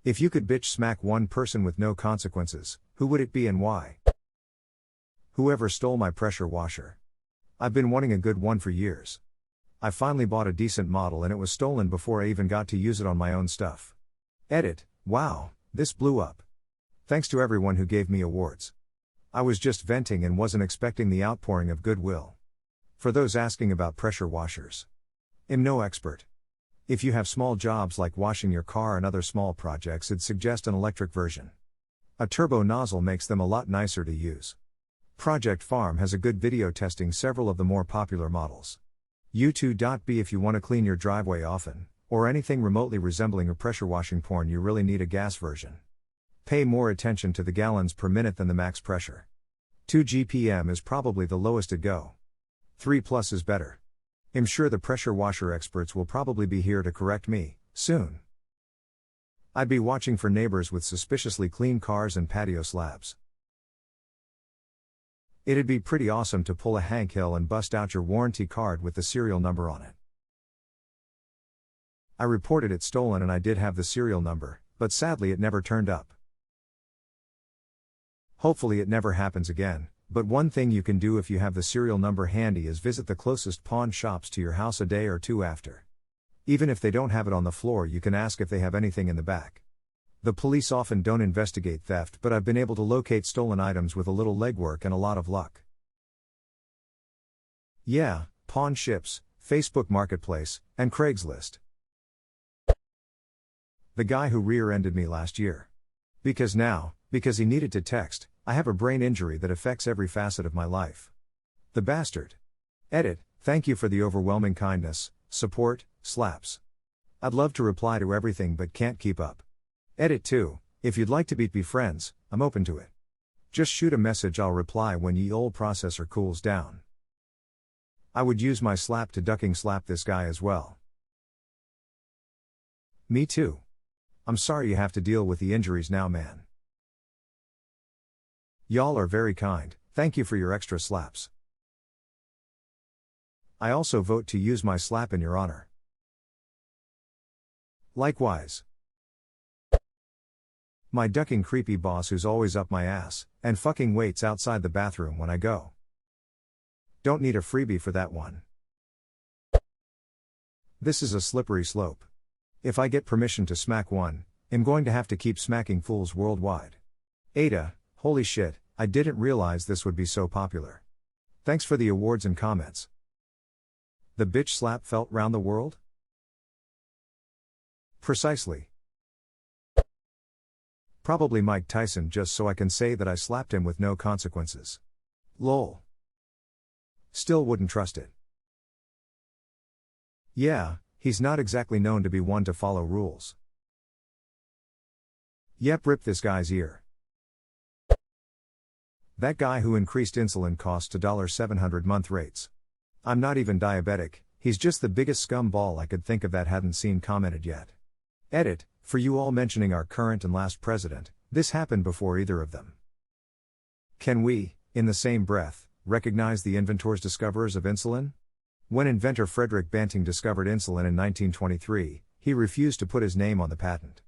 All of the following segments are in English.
If you could bitch smack one person with no consequences, who would it be and why? Whoever stole my pressure washer. I've been wanting a good one for years. I finally bought a decent model and it was stolen before I even got to use it on my own stuff. Edit, wow, this blew up. Thanks to everyone who gave me awards. I was just venting and wasn't expecting the outpouring of goodwill. For those asking about pressure washers. I'm no expert. If you have small jobs like washing your car and other small projects, I'd suggest an electric version. A turbo nozzle makes them a lot nicer to use. Project Farm has a good video testing several of the more popular models. U2.B if you want to clean your driveway often, or anything remotely resembling a pressure washing porn, you really need a gas version. Pay more attention to the gallons per minute than the max pressure. 2 GPM is probably the lowest it'd go. 3+ is better. I'm sure the pressure washer experts will probably be here to correct me, soon. I'd be watching for neighbors with suspiciously clean cars and patio slabs. It'd be pretty awesome to pull a Hank Hill and bust out your warranty card with the serial number on it. I reported it stolen and I did have the serial number, but sadly it never turned up. Hopefully it never happens again. But one thing you can do if you have the serial number handy is visit the closest pawn shops to your house a day or two after. Even if they don't have it on the floor, you can ask if they have anything in the back. The police often don't investigate theft, but I've been able to locate stolen items with a little legwork and a lot of luck. Yeah, pawn ships, Facebook Marketplace, and Craigslist. The guy who rear-ended me last year. Because he needed to text, I have a brain injury that affects every facet of my life. The bastard. Edit, thank you for the overwhelming kindness, support, slaps. I'd love to reply to everything but can't keep up. Edit 2, if you'd like to be friends, I'm open to it. Just shoot a message, I'll reply when ye ol' processor cools down. I would use my slap to ducking slap this guy as well. Me too. I'm sorry you have to deal with the injuries now, man. Y'all are very kind, thank you for your extra slaps. I also vote to use my slap in your honor. Likewise. My ducking creepy boss who's always up my ass, and fucking waits outside the bathroom when I go. Don't need a freebie for that one. This is a slippery slope. If I get permission to smack one, I'm going to have to keep smacking fools worldwide. Ada, holy shit, I didn't realize this would be so popular. Thanks for the awards and comments. The bitch slap felt round the world? Precisely. Probably Mike Tyson, just so I can say that I slapped him with no consequences. Lol. Still wouldn't trust it. Yeah, he's not exactly known to be one to follow rules. Yep, rip this guy's ear. That guy who increased insulin costs to $700 month rates. I'm not even diabetic, he's just the biggest scumball I could think of that hadn't seen commented yet. Edit, for you all mentioning our current and last president, this happened before either of them. Can we, in the same breath, recognize the inventors discoverers of insulin? When inventor Frederick Banting discovered insulin in 1923, he refused to put his name on the patent.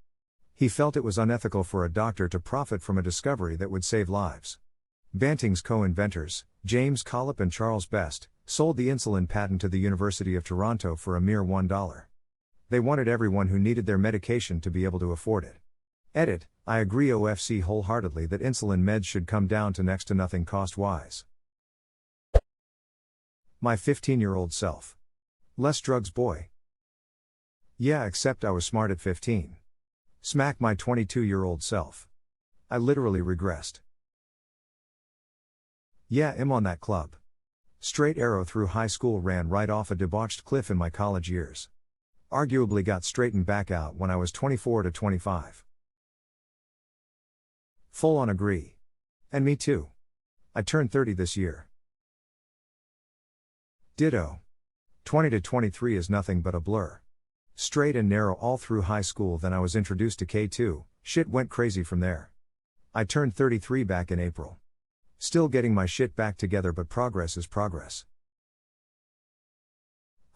He felt it was unethical for a doctor to profit from a discovery that would save lives. Banting's co-inventors, James Collip and Charles Best, sold the insulin patent to the University of Toronto for a mere $1. They wanted everyone who needed their medication to be able to afford it. Edit, I agree OFC wholeheartedly that insulin meds should come down to next to nothing cost-wise. My 15-year-old self. Less drugs boy. Yeah, except I was smart at 15. Smack my 22-year-old self. I literally regressed. Yeah, I'm on that club. Straight arrow through high school, ran right off a debauched cliff in my college years. Arguably got straightened back out when I was 24 to 25. Full on agree. And me too. I turned 30 this year. Ditto. 20 to 23 is nothing but a blur. Straight and narrow all through high school, then I was introduced to K2, shit went crazy from there. I turned 33 back in April. Still getting my shit back together, but progress is progress.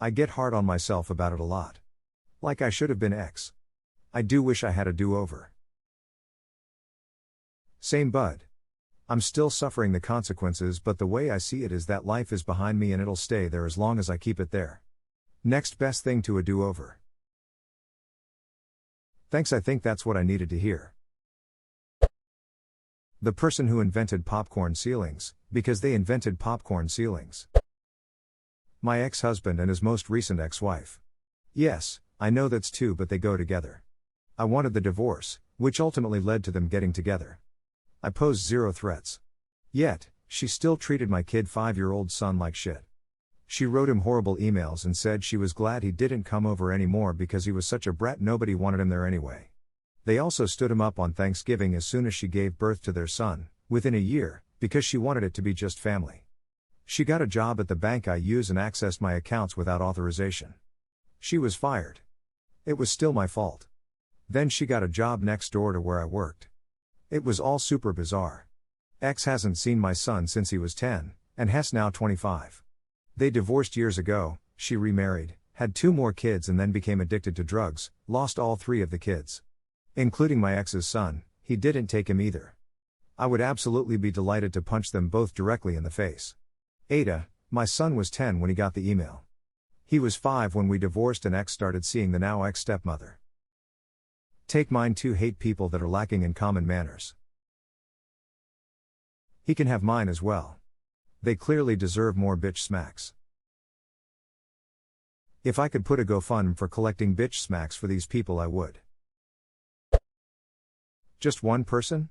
I get hard on myself about it a lot. Like I should have been X. I do wish I had a do-over. Same bud. I'm still suffering the consequences, but the way I see it is that life is behind me and it'll stay there as long as I keep it there. Next best thing to a do-over. Thanks, I think that's what I needed to hear. The person who invented popcorn ceilings, because they invented popcorn ceilings. My ex-husband and his most recent ex-wife. Yes, I know that's two, but they go together. I wanted the divorce, which ultimately led to them getting together. I posed 0 threats. Yet, she still treated my kid 5-year-old son like shit. She wrote him horrible emails and said she was glad he didn't come over anymore because he was such a brat, nobody wanted him there anyway. They also stood him up on Thanksgiving as soon as she gave birth to their son, within a year, because she wanted it to be just family. She got a job at the bank I use and accessed my accounts without authorization. She was fired. It was still my fault. Then she got a job next door to where I worked. It was all super bizarre. X hasn't seen my son since he was 10, and Hess now 25. They divorced years ago, she remarried, had 2 more kids and then became addicted to drugs, lost all 3 of the kids. Including my ex's son, he didn't take him either. I would absolutely be delighted to punch them both directly in the face. Ada, my son was 10 when he got the email. He was 5 when we divorced and X started seeing the now ex-stepmother. Take mine too, hate people that are lacking in common manners. He can have mine as well. They clearly deserve more bitch smacks. If I could put a GoFundMe for collecting bitch smacks for these people, I would. Just one person?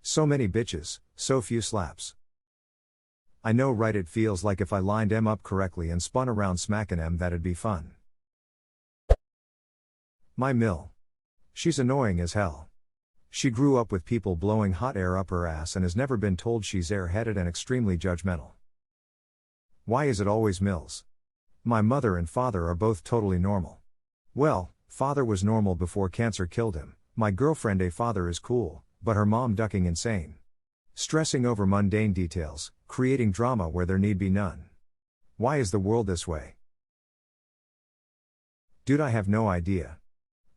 So many bitches, so few slaps. I know, right? It feels like if I lined M up correctly and spun around smacking M, that'd be fun. My mill. She's annoying as hell. She grew up with people blowing hot air up her ass and has never been told she's airheaded and extremely judgmental. Why is it always Mills? My mother and father are both totally normal. Well, father was normal before cancer killed him. My girlfriend a father is cool, but her mom ducking insane. Stressing over mundane details, creating drama where there need be none. Why is the world this way? Dude, I have no idea.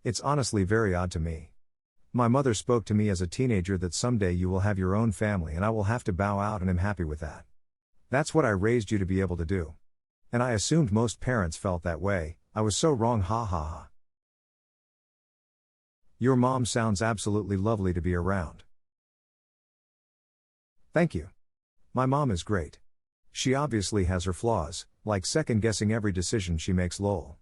It's honestly very odd to me. My mother spoke to me as a teenager that someday you will have your own family and I will have to bow out, and I'm happy with that. That's what I raised you to be able to do. And I assumed most parents felt that way. I was so wrong, ha ha ha. Your mom sounds absolutely lovely to be around. Thank you. My mom is great. She obviously has her flaws, like second-guessing every decision she makes, lol.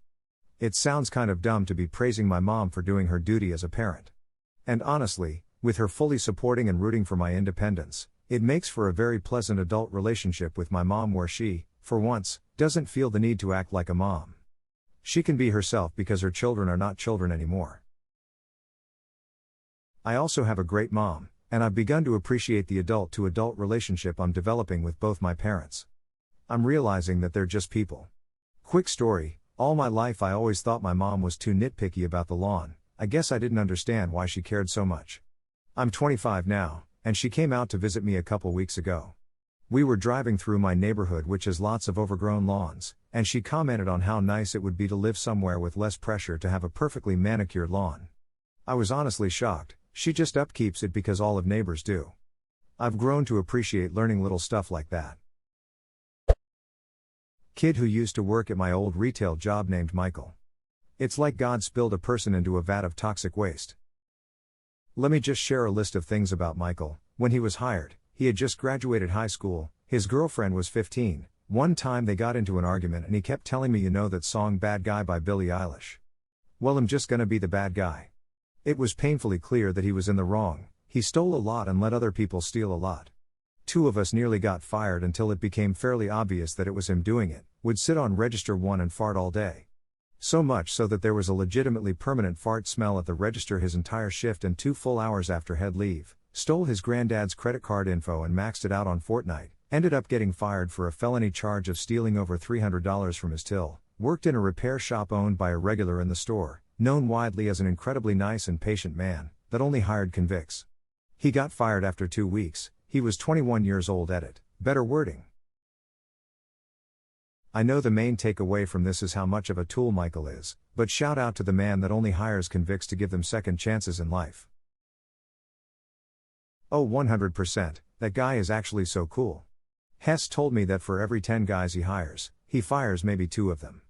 It sounds kind of dumb to be praising my mom for doing her duty as a parent. And honestly, with her fully supporting and rooting for my independence, it makes for a very pleasant adult relationship with my mom where she, for once, doesn't feel the need to act like a mom. She can be herself because her children are not children anymore. I also have a great mom, and I've begun to appreciate the adult-to-adult relationship I'm developing with both my parents. I'm realizing that they're just people. Quick story, all my life I always thought my mom was too nitpicky about the lawn. I guess I didn't understand why she cared so much. I'm 25 now, and she came out to visit me a couple weeks ago. We were driving through my neighborhood, which has lots of overgrown lawns, and she commented on how nice it would be to live somewhere with less pressure to have a perfectly manicured lawn. I was honestly shocked. She just upkeeps it because all of neighbors do. I've grown to appreciate learning little stuff like that. Kid who used to work at my old retail job named Michael. It's like God spilled a person into a vat of toxic waste. Let me just share a list of things about Michael. When he was hired, he had just graduated high school, his girlfriend was 15, one time they got into an argument and he kept telling me, you know that song Bad Guy by Billie Eilish? Well, I'm just gonna be the bad guy. It was painfully clear that he was in the wrong. He stole a lot and let other people steal a lot. 2 of us nearly got fired until it became fairly obvious that it was him doing it. Would sit on register 1 and fart all day. So much so that there was a legitimately permanent fart smell at the register his entire shift, and 2 full hours after head leave, stole his granddad's credit card info and maxed it out on Fortnite, ended up getting fired for a felony charge of stealing over $300 from his till, worked in a repair shop owned by a regular in the store, known widely as an incredibly nice and patient man, that only hired convicts. He got fired after 2 weeks, he was 21 years old. Edit, better wording. I know the main takeaway from this is how much of a tool Michael is, but shout out to the man that only hires convicts to give them second chances in life. Oh, 100%, that guy is actually so cool. Hess told me that for every 10 guys he hires, he fires maybe 2 of them.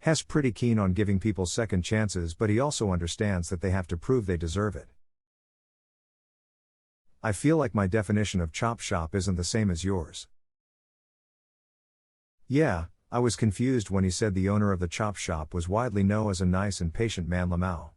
Hess pretty keen on giving people second chances, but he also understands that they have to prove they deserve it. I feel like my definition of chop shop isn't the same as yours. Yeah, I was confused when he said the owner of the chop shop was widely known as a nice and patient man. Lamau.